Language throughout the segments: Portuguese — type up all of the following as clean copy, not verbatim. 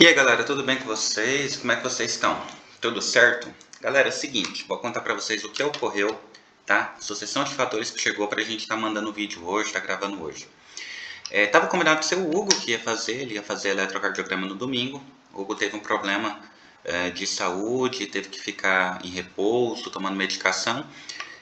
E aí galera, tudo bem com vocês? Como é que vocês estão? Tudo certo? Galera, é o seguinte, vou contar pra vocês o que ocorreu, tá? Sucessão de fatores que chegou pra gente estar mandando vídeo hoje, tá gravando hoje. Tava combinado com o seu Hugo que ele ia fazer eletrocardiograma no domingo. O Hugo teve um problema de saúde, teve que ficar em repouso, tomando medicação.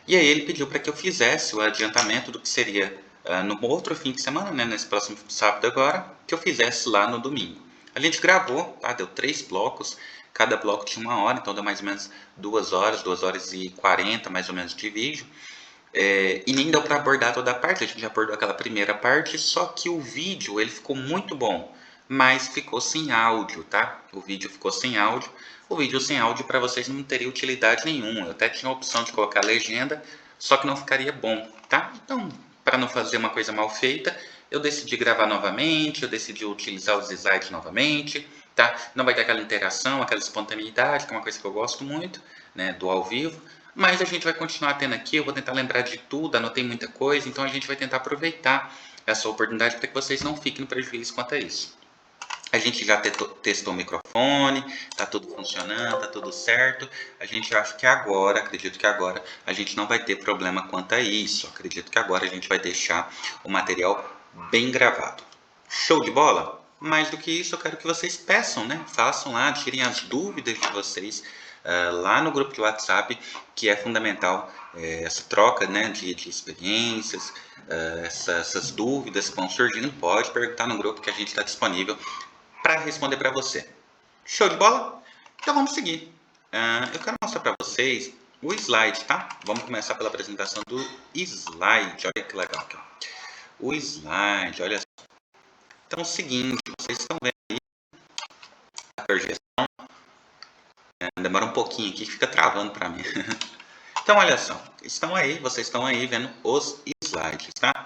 E aí ele pediu para que eu fizesse o adiantamento do que seria no outro fim de semana, né, nesse próximo sábado agora, que eu fizesse lá no domingo. A gente gravou, tá? Deu 3 blocos, cada bloco tinha 1 hora, então deu mais ou menos 2 horas e 40 mais ou menos de vídeo. E nem deu para abordar toda a parte, a gente já abordou aquela primeira parte, só que o vídeo ele ficou muito bom, mas ficou sem áudio, tá? O vídeo ficou sem áudio. O vídeo sem áudio para vocês não teria utilidade nenhuma. Eu até tinha a opção de colocar legenda, só que não ficaria bom, tá? Então, para não fazer uma coisa mal feita, eu decidi gravar novamente, eu decidi utilizar os slides novamente, tá? Não vai ter aquela interação, aquela espontaneidade, que é uma coisa que eu gosto muito, né, do ao vivo. Mas a gente vai continuar tendo aqui, eu vou tentar lembrar de tudo, anotei muita coisa, então a gente vai tentar aproveitar essa oportunidade para que vocês não fiquem no prejuízo quanto a isso. A gente já testou o microfone, tá tudo funcionando, tá tudo certo. A gente acha que agora, acredito que agora, a gente não vai ter problema quanto a isso. Acredito que agora a gente vai deixar o material bem gravado. Show de bola? Mais do que isso, eu quero que vocês peçam, né? Façam lá, tirem as dúvidas de vocês lá no grupo de WhatsApp, que é fundamental essa troca, né, de experiências, essas dúvidas que vão surgindo. Pode perguntar no grupo que a gente está disponível para responder para você. Show de bola? Então vamos seguir. Eu quero mostrar para vocês o slide, tá? Vamos começar pela apresentação do slide. Olha que legal aqui. O slide, olha só. Então é o seguinte, vocês estão vendo aí a projeção. Demora um pouquinho aqui, fica travando para mim. Então olha só, vocês estão aí vendo os slides, tá?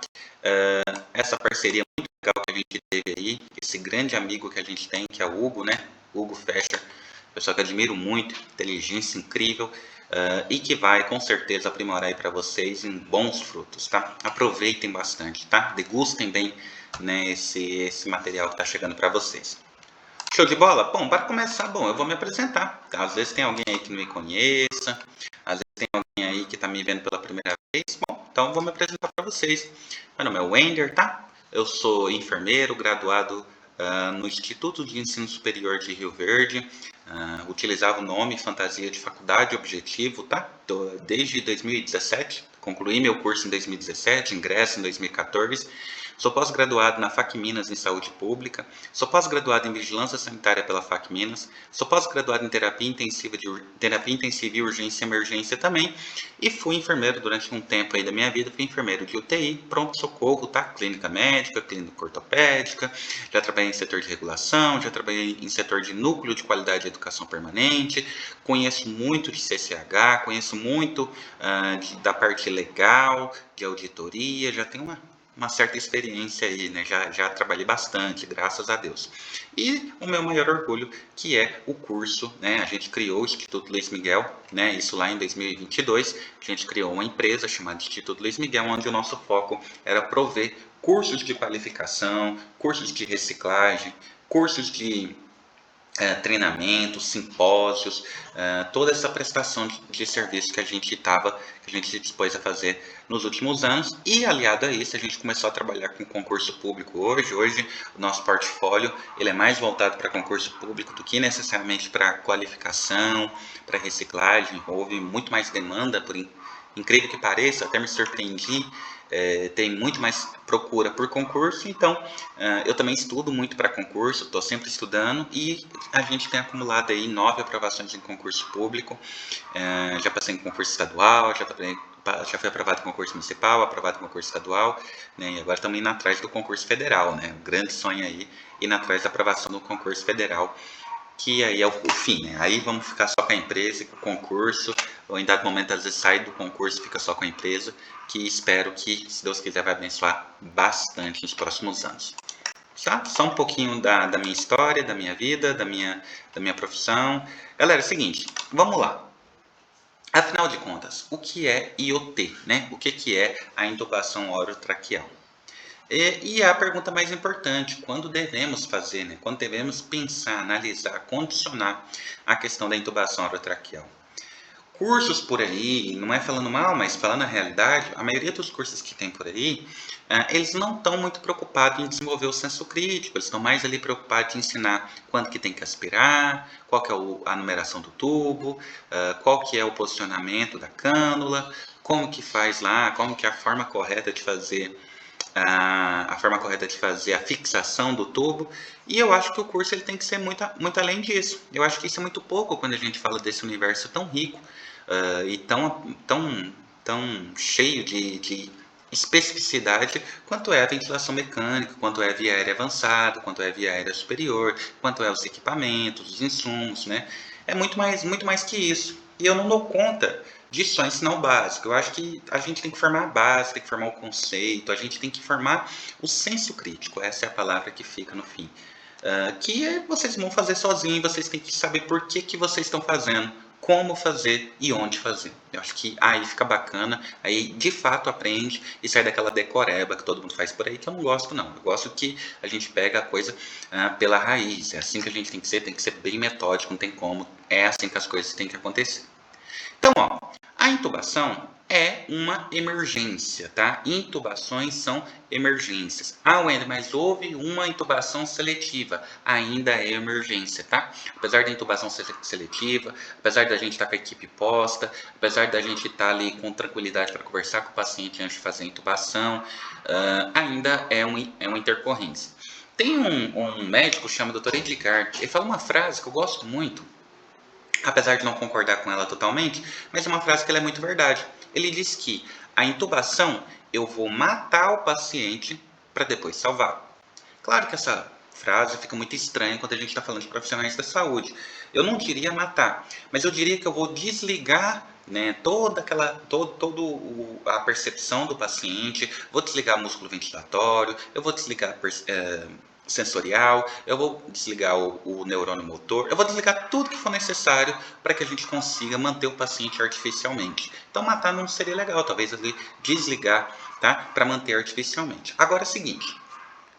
Essa parceria muito legal que a gente teve aí, esse grande amigo que a gente tem, que é o Hugo, né? Hugo Fescher, pessoa que admiro muito, inteligência incrível, e que vai com certeza aprimorar aí para vocês em bons frutos, tá? Aproveitem bastante, tá? Degustem bem, né, esse material que está chegando para vocês. Show de bola? Bom, para começar, eu vou me apresentar. Tá? Às vezes tem alguém aí que não me conheça, às vezes tem alguém aí que está me vendo pela primeira vez. Bom, então eu vou me apresentar para vocês. Meu nome é Wender, tá? Eu sou enfermeiro, graduado no Instituto de Ensino Superior de Rio Verde. Utilizava o nome fantasia de faculdade objetivo, tá? Desde 2017, concluí meu curso em 2017, ingresso em 2014. Sou pós-graduado na FAC Minas em Saúde Pública, sou pós-graduado em Vigilância Sanitária pela FAC Minas, sou pós-graduado em Terapia Intensiva e Urgência e Emergência também, e fui enfermeiro durante um tempo aí da minha vida, fui enfermeiro de UTI, pronto-socorro, tá? Clínica médica, clínica ortopédica, já trabalhei em setor de regulação, já trabalhei em setor de núcleo de qualidade de educação permanente, conheço muito de CCH, conheço muito da parte legal, de auditoria, já tenho uma certa experiência aí, né? Já trabalhei bastante, graças a Deus. E o meu maior orgulho, que é o curso, né? A gente criou o Instituto Luiz Miguel, né? Isso lá em 2022, a gente criou uma empresa chamada Instituto Luiz Miguel, onde o nosso foco era prover cursos de qualificação, cursos de reciclagem, cursos de treinamentos, simpósios, toda essa prestação de serviço que a gente se dispôs a fazer nos últimos anos, e aliado a isso a gente começou a trabalhar com concurso público hoje o nosso portfólio ele é mais voltado para concurso público do que necessariamente para qualificação, para reciclagem. Houve muito mais demanda, por incrível que pareça, até me surpreendi, tem muito mais procura por concurso, então eu também estudo muito para concurso, estou sempre estudando, e a gente tem acumulado aí 9 aprovações em concurso público, já passei em concurso estadual, já fui aprovado em concurso municipal, aprovado em concurso estadual, né, e agora estamos indo atrás do concurso federal, né, o grande sonho aí, indo atrás da aprovação do concurso federal, que aí é o fim, né? Aí vamos ficar só com a empresa e com o concurso, ou em dado momento às vezes sai do concurso e fica só com a empresa, que espero que, se Deus quiser, vai abençoar bastante nos próximos anos. Tá? Só um pouquinho da minha história, da minha vida, da minha profissão. Galera, é o seguinte, vamos lá. Afinal de contas, o que é IoT, né? O que é a intubação orotraqueal? E a pergunta mais importante, quando devemos fazer, né? Quando devemos pensar, analisar, condicionar a questão da intubação orotraqueal? Cursos por aí, não é falando mal, mas falando a realidade, a maioria dos cursos que tem por aí, eles não estão muito preocupados em desenvolver o senso crítico, eles estão mais ali preocupados em ensinar quando que tem que aspirar, qual que é a numeração do tubo, qual que é o posicionamento da cânula, como que faz lá, como que é a forma correta de fazer a forma correta de fazer a fixação do tubo, e eu acho que o curso ele tem que ser muito além disso. Eu acho que isso é muito pouco quando a gente fala desse universo tão rico e tão cheio de especificidade quanto é a ventilação mecânica, quanto é a via aérea avançada, quanto é a via aérea superior, quanto é os equipamentos, os insumos, né? É muito mais que isso. E eu não dou conta de só ensinar o básico. Eu acho que a gente tem que formar a base, tem que formar o conceito, a gente tem que formar o senso crítico. Essa é a palavra que fica no fim. Vocês vão fazer sozinhos, vocês têm que saber por que vocês estão fazendo, como fazer e onde fazer. Eu acho que aí fica bacana, aí de fato aprende e sai daquela decoreba que todo mundo faz por aí, que eu não gosto não. Eu gosto que a gente pega a coisa pela raiz, é assim que a gente tem que ser bem metódico, não tem como, é assim que as coisas têm que acontecer. Então, ó, a intubação é uma emergência, tá? Intubações são emergências. Ah, Wender, mas houve uma intubação seletiva. Ainda é emergência, tá? Apesar da intubação seletiva, apesar da gente estar com a equipe posta, apesar da gente estar ali com tranquilidade para conversar com o paciente antes de fazer a intubação, ainda é uma intercorrência. Tem um médico chamado Dr. Edgard, ele fala uma frase que eu gosto muito, apesar de não concordar com ela totalmente, mas é uma frase que ela é muito verdade. Ele diz que a intubação eu vou matar o paciente para depois salvá-lo. Claro que essa frase fica muito estranha quando a gente está falando de profissionais da saúde. Eu não diria matar, mas eu diria que eu vou desligar, né, toda a percepção do paciente, vou desligar o músculo ventilatório, eu vou desligar sensorial, eu vou desligar o neurônio motor, eu vou desligar tudo que for necessário para que a gente consiga manter o paciente artificialmente. Então matar não seria legal, talvez ali desligar, tá, para manter artificialmente. Agora é o seguinte,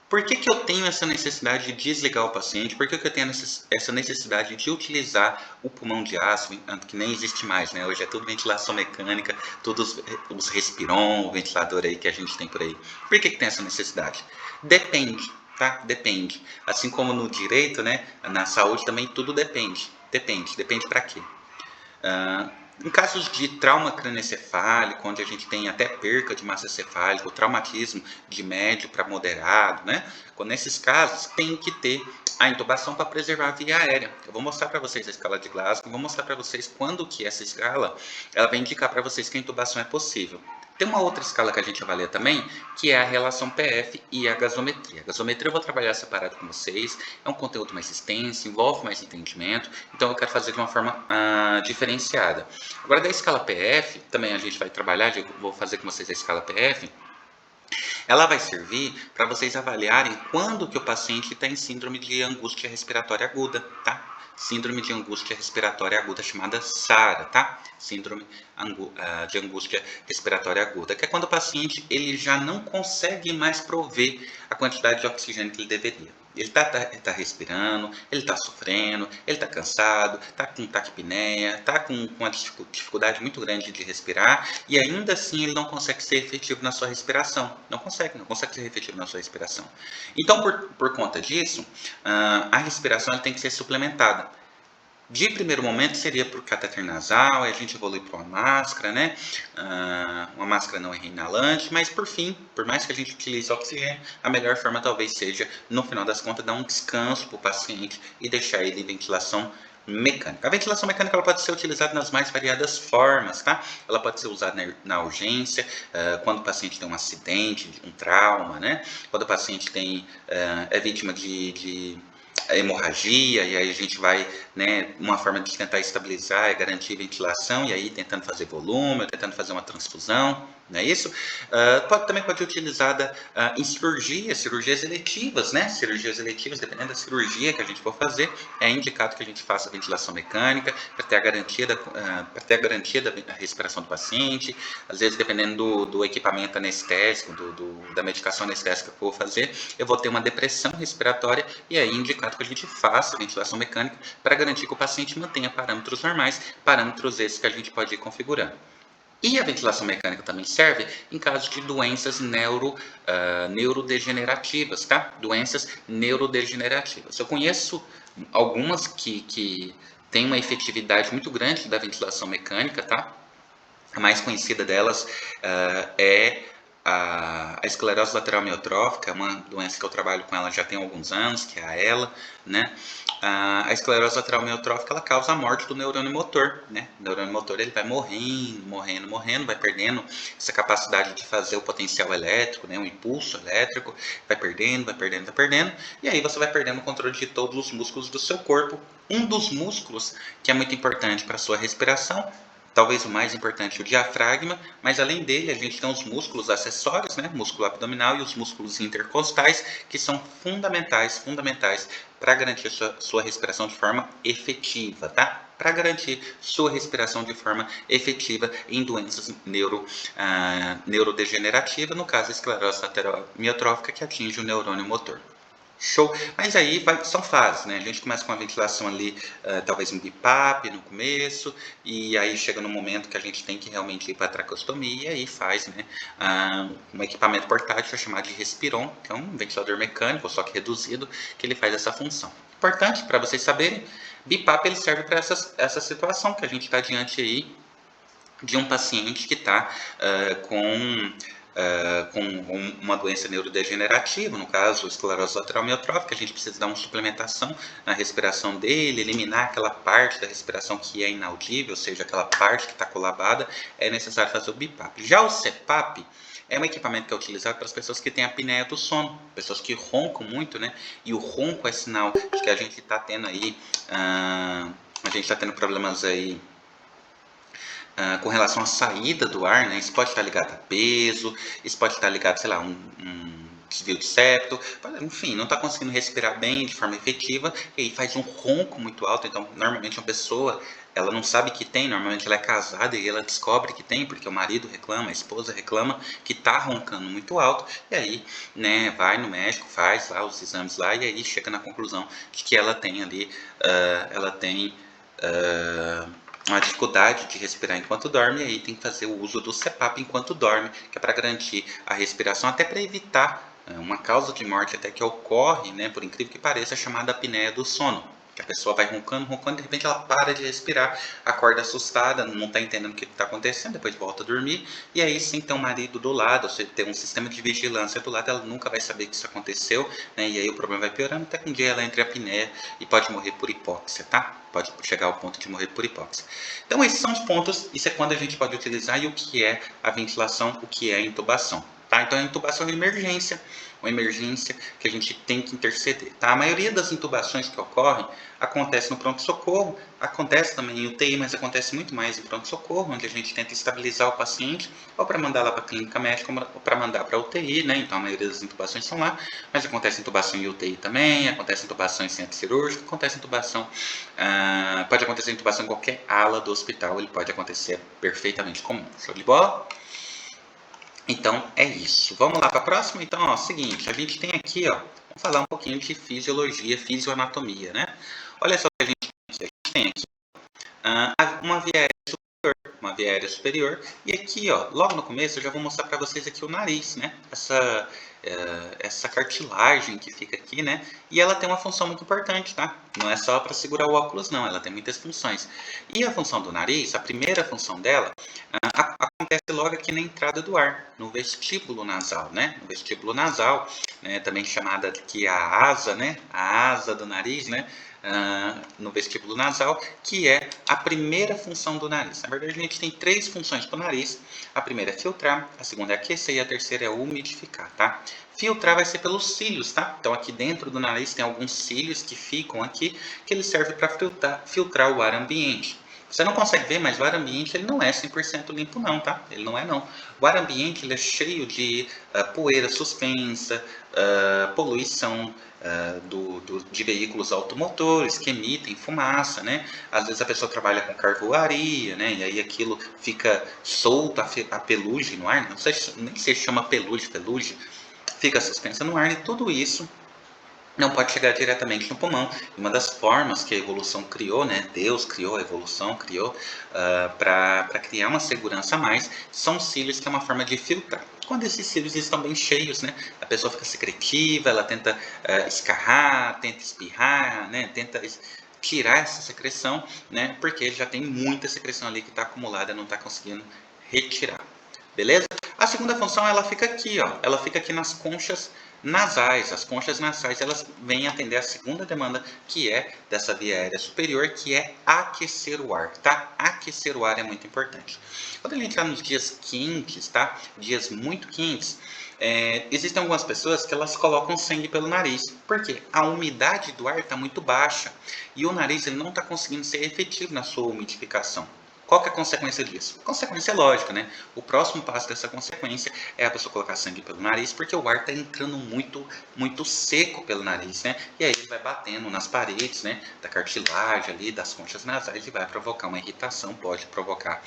por que eu tenho essa necessidade de desligar o paciente? Por que eu tenho essa necessidade de utilizar o pulmão de aço, que nem existe mais, né? Hoje é tudo ventilação mecânica, todos os respiron, o ventilador aí que a gente tem por aí. Por que tem essa necessidade? Depende, tá? Depende. Assim como no direito, né? Na saúde também tudo depende. Depende para quê? Em casos de trauma cranioencefálico, onde a gente tem até perca de massa encefálica, o traumatismo de médio para moderado, né? Nesses casos, tem que ter a intubação para preservar a via aérea. Eu vou mostrar para vocês a escala de Glasgow, vou mostrar para vocês quando que essa escala ela vai indicar para vocês que a intubação é possível. Tem uma outra escala que a gente avalia também, que é a relação PF e a gasometria. A gasometria eu vou trabalhar separado com vocês, é um conteúdo mais extenso, envolve mais entendimento, então eu quero fazer de uma forma diferenciada. Agora da escala PF, também a gente vai trabalhar, eu vou fazer com vocês a escala PF, ela vai servir para vocês avaliarem quando que o paciente está em síndrome de angústia respiratória aguda, tá? Síndrome de angústia respiratória aguda, chamada SARA, tá? Síndrome de angústia respiratória aguda, que é quando o paciente ele já não consegue mais prover a quantidade de oxigênio que ele deveria. Ele tá respirando, ele está sofrendo, ele está cansado, está com taquipneia, está com uma dificuldade muito grande de respirar e ainda assim ele não consegue ser efetivo na sua respiração. Não consegue ser efetivo na sua respiração. Então, por conta disso, a respiração tem que ser suplementada. De primeiro momento seria por catéter nasal, aí a gente evolui para uma máscara, né? Uma máscara não inalante, mas por fim, por mais que a gente utilize oxigênio, a melhor forma talvez seja, no final das contas, dar um descanso para o paciente e deixar ele em ventilação mecânica. A ventilação mecânica ela pode ser utilizada nas mais variadas formas, tá? Ela pode ser usada na urgência, quando o paciente tem um acidente, um trauma, né? Quando o paciente é vítima de hemorragia, e aí a gente vai, né, uma forma de tentar estabilizar é garantir ventilação, e aí tentando fazer volume, tentando fazer uma transfusão, não é isso? Também pode ser utilizada em cirurgias eletivas, né? Cirurgias eletivas, dependendo da cirurgia que a gente for fazer, é indicado que a gente faça ventilação mecânica para ter a garantia da respiração do paciente. Às vezes, dependendo do equipamento anestésico, da medicação anestésica que eu vou fazer, eu vou ter uma depressão respiratória e aí é indicado que a gente faça ventilação mecânica para garantir que o paciente mantenha parâmetros normais, parâmetros esses que a gente pode ir configurando. E a ventilação mecânica também serve em caso de doenças neurodegenerativas, tá? Doenças neurodegenerativas. Eu conheço algumas que têm uma efetividade muito grande da ventilação mecânica, tá? A mais conhecida delas é a esclerose lateral amiotrófica, uma doença que eu trabalho com ela já tem alguns anos, que é a ELA, né? A esclerose lateral amiotrófica, ela causa a morte do neurônio motor, né? O neurônio motor, ele vai morrendo, vai perdendo essa capacidade de fazer o potencial elétrico, né? O impulso elétrico, vai perdendo, e aí você vai perdendo o controle de todos os músculos do seu corpo. Um dos músculos que é muito importante para a sua respiração, talvez o mais importante, o diafragma, mas além dele a gente tem os músculos acessórios, né? Músculo abdominal e os músculos intercostais, que são fundamentais para garantir sua respiração de forma efetiva, tá? Para garantir sua respiração de forma efetiva em doenças neurodegenerativas, no caso a esclerose lateral amiotrófica, que atinge o neurônio motor. Show. Mas aí são fases, né? A gente começa com a ventilação ali, talvez um BiPAP no começo, e aí chega no momento que a gente tem que realmente ir para a traqueostomia, e aí faz, né, um equipamento portátil chamado de Respiron, que é um ventilador mecânico, só que reduzido, que ele faz essa função. Importante para vocês saberem, BiPAP ele serve para essa situação que a gente está diante aí de um paciente que está com uma doença neurodegenerativa, no caso, esclerose lateral amiotrófica, a gente precisa dar uma suplementação na respiração dele, eliminar aquela parte da respiração que é inaudível, ou seja, aquela parte que está colabada, é necessário fazer o BiPAP. Já o CPAP é um equipamento que é utilizado para as pessoas que têm apneia do sono, pessoas que roncam muito, né? E o ronco é sinal de que a gente está tendo aí, problemas aí com relação à saída do ar, né? Isso pode estar ligado a peso, isso pode estar ligado, sei lá, um desvio de septo, enfim, não está conseguindo respirar bem de forma efetiva, e aí faz um ronco muito alto. Então, normalmente uma pessoa, ela não sabe que tem, normalmente ela é casada e ela descobre que tem, porque o marido reclama, a esposa reclama que está roncando muito alto, e aí, né, vai no médico, faz lá os exames lá, e aí chega na conclusão de que ela tem ali, uma dificuldade de respirar enquanto dorme, e aí tem que fazer o uso do CPAP enquanto dorme, que é para garantir a respiração, até para evitar uma causa de morte até que ocorre, né, por incrível que pareça, chamada apneia do sono. Que a pessoa vai roncando, de repente ela para de respirar, acorda assustada, não está entendendo o que está acontecendo, depois volta a dormir, e aí sem ter um marido do lado, ou seja, ter um sistema de vigilância do lado, ela nunca vai saber que isso aconteceu, né, e aí o problema vai piorando, até que um dia ela entra em apneia e pode morrer por hipóxia, tá? Pode chegar ao ponto de morrer por hipóxia. Então esses são os pontos, isso é quando a gente pode utilizar, e o que é a ventilação, o que é a intubação. Tá? Então a intubação é uma emergência que a gente tem que interceder. Tá? A maioria das intubações que ocorrem acontece no pronto-socorro, acontece também em UTI, mas acontece muito mais em pronto-socorro, onde a gente tenta estabilizar o paciente, ou para mandar lá para a clínica médica, ou para mandar para a UTI, né? Então a maioria das intubações são lá, mas acontece intubação em UTI também, acontece intubação em centro cirúrgico, acontece intubação, pode acontecer intubação em qualquer ala do hospital, ele pode acontecer perfeitamente comum. Show de bola? Então é isso. Vamos lá para a próxima? Então, ó, seguinte, a gente tem aqui, ó, vamos falar um pouquinho de fisiologia, fisioanatomia, né? Olha só o que a gente tem aqui. A gente tem aqui uma via aérea superior, e aqui, ó, logo no começo eu já vou mostrar para vocês aqui o nariz, né? Essa cartilagem que fica aqui, né? E ela tem uma função muito importante, tá? Não é só para segurar o óculos, não. Ela tem muitas funções. E a função do nariz, a primeira função dela, acontece logo aqui na entrada do ar, no vestíbulo nasal, né? No vestíbulo nasal, né? Também chamada aqui a asa, né? A asa do nariz, né? No vestíbulo nasal, que é a primeira função do nariz. Na verdade, a gente tem 3 funções para o nariz. A primeira é filtrar, a segunda é aquecer e a terceira é umidificar, tá? Filtrar vai ser pelos cílios, tá? Então, aqui dentro do nariz tem alguns cílios que ficam aqui, que eles servem para filtrar o ar ambiente. Você não consegue ver, mas o ar ambiente ele não é 100% limpo não, tá? Ele não é não. O ar ambiente ele é cheio de poeira suspensa, poluição de veículos automotores que emitem fumaça, né? Às vezes a pessoa trabalha com carvoaria, né? E aí aquilo fica solto, a pelugem no ar, não sei, nem se chama pelugem, fica suspensa no ar e tudo isso não pode chegar diretamente no pulmão. E uma das formas que a evolução criou, né, Deus criou, a evolução criou, para criar uma segurança a mais, são cílios, que é uma forma de filtrar. Quando esses cílios estão bem cheios, né, a pessoa fica secretiva, ela tenta escarrar, tenta espirrar, né, tenta tirar essa secreção, né, porque ele já tem muita secreção ali que está acumulada, não está conseguindo retirar. Beleza? A segunda função ela fica aqui, ó, ela fica aqui nas conchas nasais. As conchas nasais elas vêm atender a segunda demanda, que é dessa via aérea superior, que é aquecer o ar, tá? Aquecer o ar é muito importante. Quando a gente está nos dias quentes, tá? Dias muito quentes, existem algumas pessoas que elas colocam sangue pelo nariz. Por quê? A umidade do ar está muito baixa e o nariz ele não está conseguindo ser efetivo na sua umidificação. Qual que é a consequência disso? Consequência lógica, né? O próximo passo dessa consequência é a pessoa colocar sangue pelo nariz, porque o ar está entrando muito seco pelo nariz, né? E aí ele vai batendo nas paredes, né? Da cartilagem ali, das conchas nasais e vai provocar uma irritação, pode provocar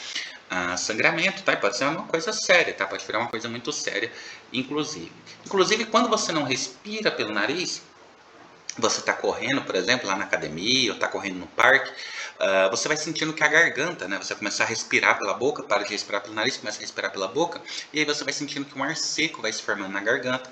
sangramento, tá? E pode ser uma coisa séria, tá? Pode virar uma coisa muito séria, inclusive. Inclusive, quando você não respira pelo nariz, você está correndo, por exemplo, lá na academia, ou está correndo no parque, você vai sentindo que a garganta, né? Você vai começar a respirar pela boca, para de respirar pelo nariz, começa a respirar pela boca, e aí você vai sentindo que um ar seco vai se formando na garganta,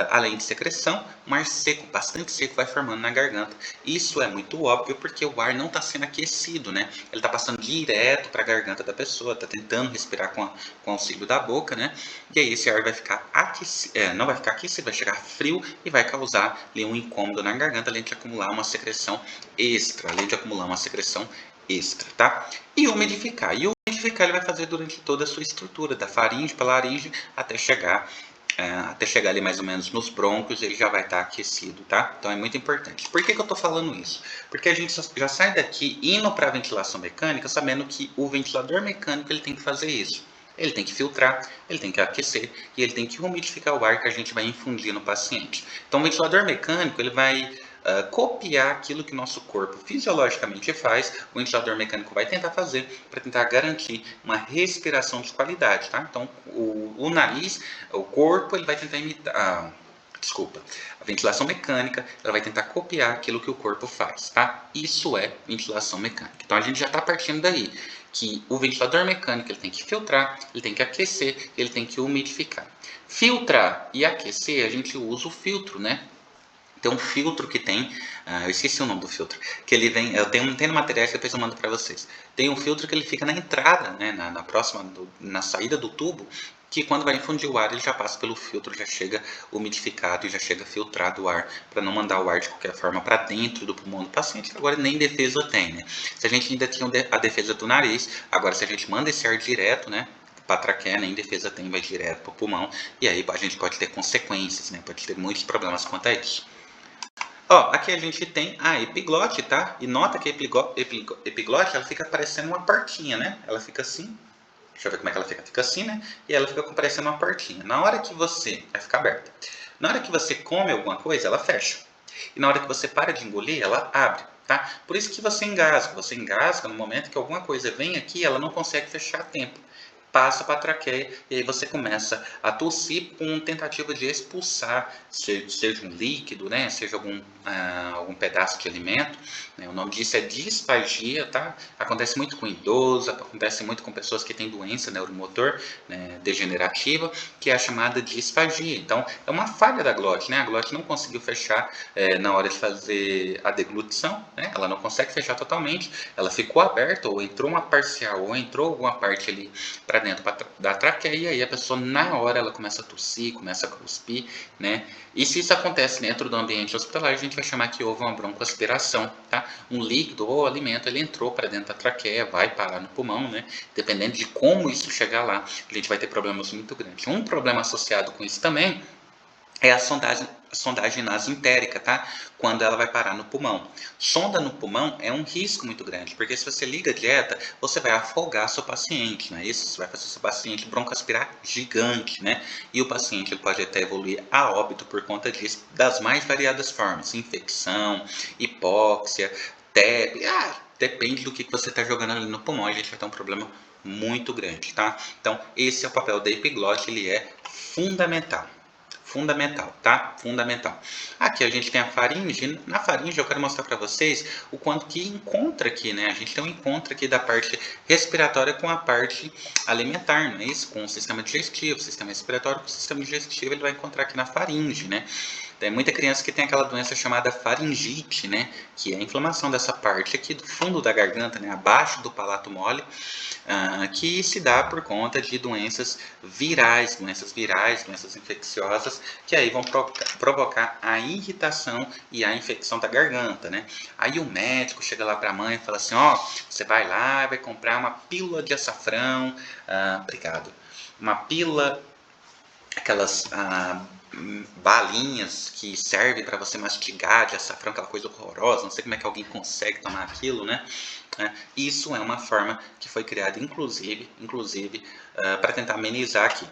além de secreção, um ar seco, bastante seco, vai formando na garganta. Isso é muito óbvio porque o ar não está sendo aquecido, né? Ele está passando direto para a garganta da pessoa, está tentando respirar com o auxílio da boca, né? E aí esse ar vai ficar aquecido, não vai ficar aquecido, vai chegar frio e vai causar ali um incômodo na garganta, além de acumular uma secreção extra, tá? E umidificar. E umidificar ele vai fazer durante toda a sua estrutura, da faringe para a laringe, até chegar ali mais ou menos nos brônquios, ele já vai estar aquecido, tá? Então é muito importante. Por que eu estou falando isso? Porque a gente já sai daqui indo para a ventilação mecânica sabendo que o ventilador mecânico ele tem que fazer isso. Ele tem que filtrar, ele tem que aquecer e ele tem que umidificar o ar que a gente vai infundir no paciente. Então o ventilador mecânico ele vai copiar aquilo que o nosso corpo fisiologicamente faz, o ventilador mecânico vai tentar fazer para tentar garantir uma respiração de qualidade, tá? Então o nariz, o corpo, ele vai tentar imitar, a ventilação mecânica, ela vai tentar copiar aquilo que o corpo faz, tá? Isso é ventilação mecânica. Então a gente já está partindo daí, que o ventilador mecânico ele tem que filtrar, ele tem que aquecer, ele tem que umidificar. Filtrar e aquecer, a gente usa o filtro, né? Tem um filtro que tem, eu esqueci o nome do filtro, que ele vem, tem no material que depois eu mando para vocês. Tem um filtro que ele fica na entrada, né, na saída do tubo, que quando vai infundir o ar ele já passa pelo filtro, já chega umidificado e já chega filtrado o ar, para não mandar o ar de qualquer forma para dentro do pulmão do paciente, que agora nem defesa tem, né? Se a gente ainda tinha a defesa do nariz, agora se a gente manda esse ar direto, né, para a traqueia, nem defesa tem, vai direto para o pulmão, e aí a gente pode ter consequências, né, pode ter muitos problemas quanto a isso. Ó, aqui a gente tem a epiglote, tá? E nota que a epiglote ela fica parecendo uma portinha, né? Ela fica assim. Deixa eu ver como é que ela fica. Fica assim, né? E ela fica parecendo uma portinha. Na hora que você... Vai ficar aberta. Na hora que você come alguma coisa, ela fecha. E na hora que você para de engolir, ela abre, tá? Por isso que você engasga. Você engasga no momento que alguma coisa vem aqui, ela não consegue fechar a tempo. Passa para a traqueia e aí você começa a tossir com tentativa de expulsar, seja um líquido, né, seja algum pedaço de alimento, né, o nome disso é disfagia, tá? Acontece muito com idosos, acontece muito com pessoas que têm doença neuromotor, né, degenerativa, que é a chamada disfagia. Então, é uma falha da glote, né? A glote não conseguiu fechar na hora de fazer a deglutição, né? Ela não consegue fechar totalmente, ela ficou aberta, ou entrou uma parcial, ou entrou alguma parte ali para dentro da traqueia, e aí a pessoa na hora ela começa a tossir, começa a cuspir, né? E se isso acontece dentro do ambiente hospitalar, a gente vai chamar que houve uma broncoaspiração, tá? Um líquido ou alimento, ele entrou para dentro da traqueia, vai parar no pulmão, né? Dependendo de como isso chegar lá, a gente vai ter problemas muito grandes. Um problema associado com isso também é a sondagem sondagem nasentérica, tá? Quando ela vai parar no pulmão. Sonda no pulmão é um risco muito grande, porque se você liga a dieta, você vai afogar seu paciente, não é isso? Você vai fazer seu paciente broncoaspirar gigante, né? E o paciente ele pode até evoluir a óbito por conta disso, das mais variadas formas, infecção, hipóxia, TEP, depende do que você está jogando ali no pulmão, a gente vai ter um problema muito grande, tá? Então, esse é o papel da epiglote, ele é fundamental. Fundamental, tá? Fundamental. Aqui a gente tem a faringe. Na faringe eu quero mostrar para vocês o quanto que encontra aqui, né? A gente tem um encontro aqui da parte respiratória com a parte alimentar, não é isso? Com o sistema digestivo, o sistema respiratório com o sistema digestivo, ele vai encontrar aqui na faringe, né? Tem muita criança que tem aquela doença chamada faringite, né? Que é a inflamação dessa parte aqui do fundo da garganta, né? Abaixo do palato mole, que se dá por conta de doenças virais, doenças infecciosas, que aí vão provocar a irritação e a infecção da garganta, né? Aí o médico chega lá para a mãe e fala assim, ó, você vai lá e vai comprar uma pílula de açafrão, obrigado, uma pílula, aquelas balinhas que servem para você mastigar de açafrão, aquela coisa horrorosa, não sei como é que alguém consegue tomar aquilo, né? Isso é uma forma que foi criada, inclusive para tentar amenizar aqui.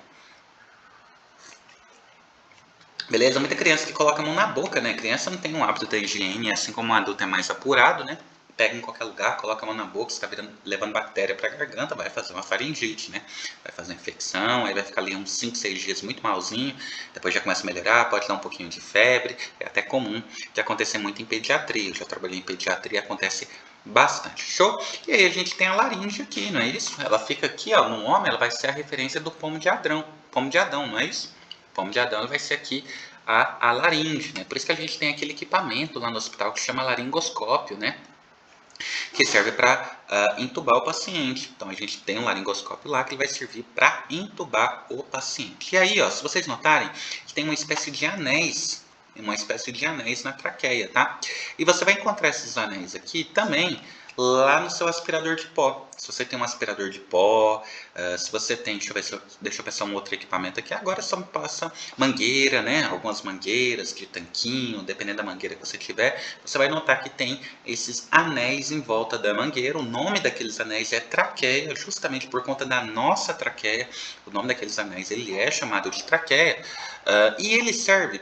Beleza? Muita criança que coloca a mão na boca, né? Criança não tem um hábito da higiene, assim como um adulto é mais apurado, né? Pega em qualquer lugar, coloca a mão na boca, você está levando bactéria para a garganta, vai fazer uma faringite, né? Vai fazer infecção, aí vai ficar ali uns 5, 6 dias muito malzinho, depois já começa a melhorar, pode dar um pouquinho de febre, é até comum de acontecer muito em pediatria. Eu já trabalhei em pediatria, acontece bastante. Show? E aí a gente tem a laringe aqui, não é isso? Ela fica aqui, ó, no homem, ela vai ser a referência do pomo de Adão, não é isso? Pomo de Adão vai ser aqui a laringe, né? Por isso que a gente tem aquele equipamento lá no hospital que chama laringoscópio, né? Que serve para entubar o paciente. Então a gente tem um laringoscópio lá que ele vai servir para entubar o paciente. E aí, ó, se vocês notarem, tem uma espécie de anéis na traqueia, tá? E você vai encontrar esses anéis aqui também lá no seu aspirador de pó. Se você tem um aspirador de pó, se você tem, deixa eu pensar um outro equipamento aqui, agora só me passa mangueira, né? Algumas mangueiras de tanquinho, dependendo da mangueira que você tiver, você vai notar que tem esses anéis em volta da mangueira. O nome daqueles anéis é traqueia, justamente por conta da nossa traqueia. O nome daqueles anéis ele é chamado de traqueia, e ele serve